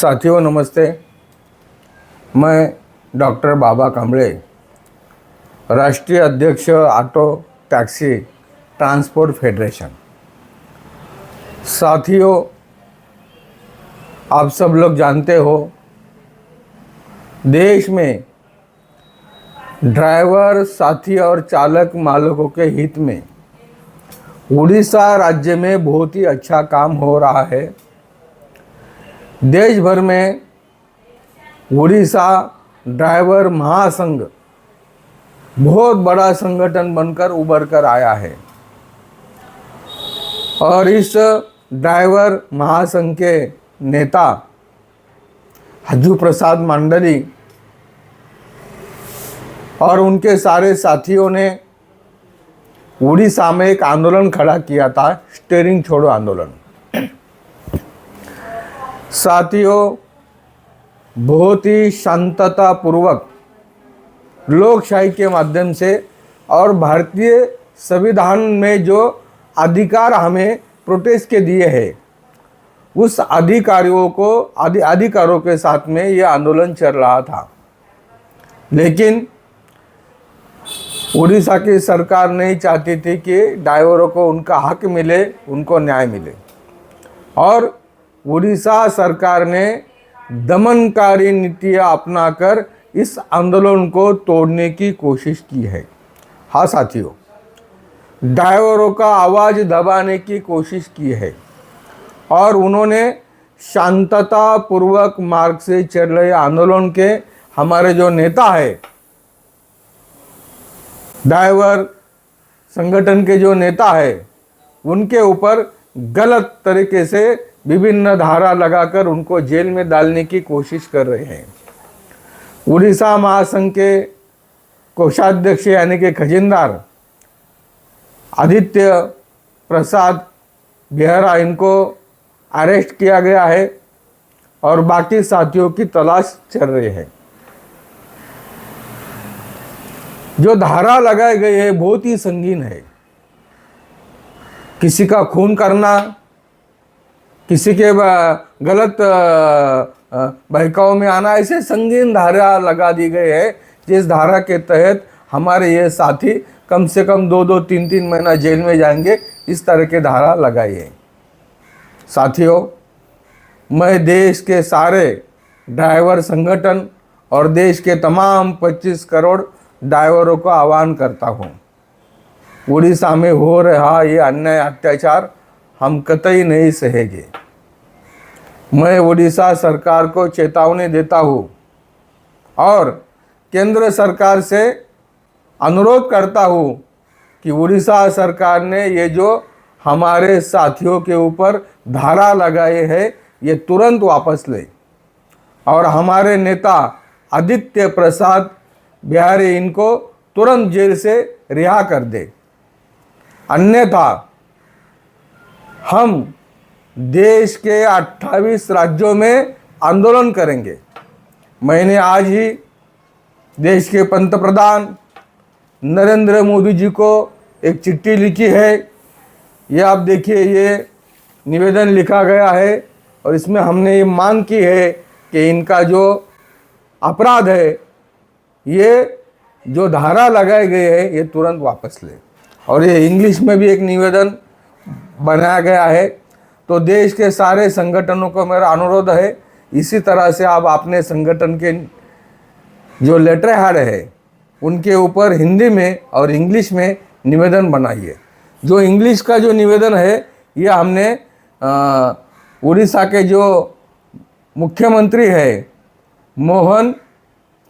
साथियों नमस्ते। मैं डॉक्टर बाबा कांबळे, राष्ट्रीय अध्यक्ष ऑटो टैक्सी ट्रांसपोर्ट फेडरेशन। साथियों, आप सब लोग जानते हो, देश में ड्राइवर साथी और चालक मालकों के हित में उड़ीसा राज्य में बहुत ही अच्छा काम हो रहा है। देश भर में उड़ीसा ड्राइवर महासंघ बहुत बड़ा संगठन बनकर उभर कर आया है और इस ड्राइवर महासंघ के नेता हज्जू प्रसाद मंडली और उनके सारे साथियों ने उड़ीसा में एक आंदोलन खड़ा किया था, स्टीयरिंग छोड़ो आंदोलन। साथियों, बहुत ही शांतता पूर्वक लोकशाही के माध्यम से और भारतीय संविधान में जो अधिकार हमें प्रोटेस्ट के दिए हैं, उस अधिकारों के साथ में ये आंदोलन चल रहा था। लेकिन उड़ीसा की सरकार नहीं चाहती थी कि ड्राइवरों को उनका हक मिले, उनको न्याय मिले, और उड़ीसा सरकार ने दमनकारी नीतियाँ अपनाकर इस आंदोलन को तोड़ने की कोशिश की है। हाँ साथियों, ड्राइवरों का आवाज़ दबाने की कोशिश की है और उन्होंने शांतता पूर्वक मार्ग से चल रहे आंदोलन के हमारे जो नेता है, ड्राइवर संगठन के जो नेता है, उनके ऊपर गलत तरीके से विभिन्न धारा लगाकर उनको जेल में डालने की कोशिश कर रहे हैं। उड़ीसा महासंघ के कोषाध्यक्ष यानी कि खजिनदार आदित्य प्रसाद बेहरा, इनको अरेस्ट किया गया है और बाकी साथियों की तलाश चल रही है। जो धारा लगाए गए हैं बहुत ही संगीन है। किसी का खून करना, किसी के गलत बहकाव में आना, ऐसे संगीन धारा लगा दी गई है, जिस धारा के तहत हमारे ये साथी कम से कम 2-2, 3-3 महीना जेल में जाएंगे। इस तरह के धारा लगाई है। साथियों, मैं देश के सारे ड्राइवर संगठन और देश के तमाम 25 करोड़ ड्राइवरों को आह्वान करता हूँ, उड़ीसा में हो रहा ये अन्याय अत्याचार हम कतई नहीं सहेंगे। मैं उड़ीसा सरकार को चेतावनी देता हूँ और केंद्र सरकार से अनुरोध करता हूँ कि उड़ीसा सरकार ने ये जो हमारे साथियों के ऊपर धारा लगाए हैं, ये तुरंत वापस ले और हमारे नेता आदित्य प्रसाद बिहारी इनको तुरंत जेल से रिहा कर दे। अन्यथा हम देश के 28 राज्यों में आंदोलन करेंगे। मैंने आज ही देश के पंतप्रधान नरेंद्र मोदी जी को एक चिट्ठी लिखी है। ये आप देखिए, ये निवेदन लिखा गया है और इसमें हमने ये मांग की है कि इनका जो अपराध है, ये जो धारा लगाए गए हैं, ये तुरंत वापस ले। और ये इंग्लिश में भी एक निवेदन बनाया गया है। तो देश के सारे संगठनों को मेरा अनुरोध है, इसी तरह से आप अपने संगठन के जो लेटर हेड है, उनके ऊपर हिंदी में और इंग्लिश में निवेदन बनाइए। जो इंग्लिश का जो निवेदन है, ये हमने उड़ीसा के जो मुख्यमंत्री है मोहन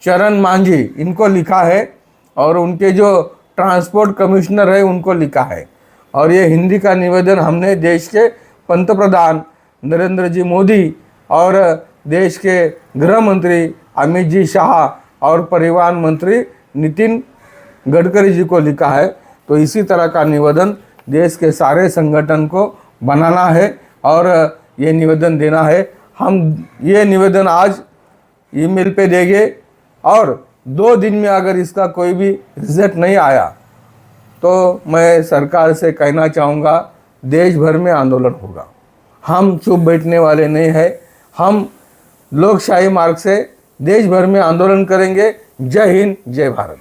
चरण मांझी, इनको लिखा है और उनके जो ट्रांसपोर्ट कमिश्नर है उनको लिखा है। और ये हिंदी का निवेदन हमने देश के पंतप्रधान नरेंद्र जी मोदी और देश के गृह मंत्री अमित जी शाह और परिवहन मंत्री नितिन गडकरी जी को लिखा है। तो इसी तरह का निवेदन देश के सारे संगठन को बनाना है और ये निवेदन देना है। हम ये निवेदन आज ईमेल पे देंगे और 2 दिन में अगर इसका कोई भी रिजल्ट नहीं आया तो मैं सरकार से कहना चाहूँगा, देश भर में आंदोलन होगा। हम चुप बैठने वाले नहीं हैं। हम लोकशाही मार्ग से देश भर में आंदोलन करेंगे। जय हिंद, जय भारत।